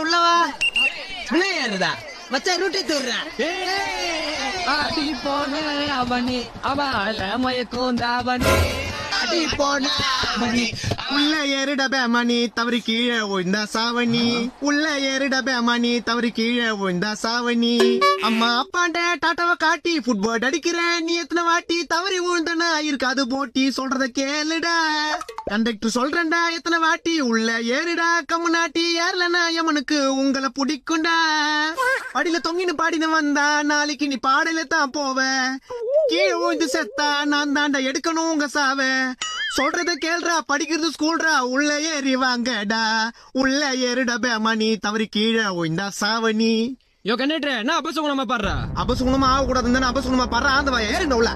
உள்ளவா உள்ளதா மச்சா ரூட்டை தூர்றேன் அவனே அவள மயக்கோந்தாவனே அடி போன அவனே உள்ள ஏறிட பேமணி தவறி கீழே ஓய்ந்த சாவணி உள்ள ஏறிட பேமணி தவறி கீழே ஓய்ந்த சாவணி அம்மா அப்பாண்ட டாட்டாவை காட்டி ஃபுட்பால் அடிக்கிறேன் நீ எத்தனை வாட்டி தவறி விழுந்தனா இருக்காது போட்டி சொல்றத கேளுடா கண்டக்டர் சொல்றேன்டா எத்தனை வாட்டி உள்ள ஏறிடா கம்முனாட்டி ஏறலனா எமனுக்கு உங்களை பிடிக்கும்டா படியில தொங்கின்னு பாடின வந்தா நாளைக்கு நீ பாடையில தான் போவ கீழே விழுந்து செத்தா நான் தாண்டா எடுக்கணும் உங்க சாவ சொல்றத கேள்றா படிக்கிறது ஸ்கூல்ரா உள்ள ஏறி வாங்கடா உள்ள ஏறிட பேமணி தவறி கீழே ஓய்ந்தா சாவணி யோ கண்டக்டர் நான் அபசகுணமா பாடுறா அபசுகுணமா ஆக கூடாதுன்னு அபசுகுணமா பாடுறா அந்த ஏறிட உள்ள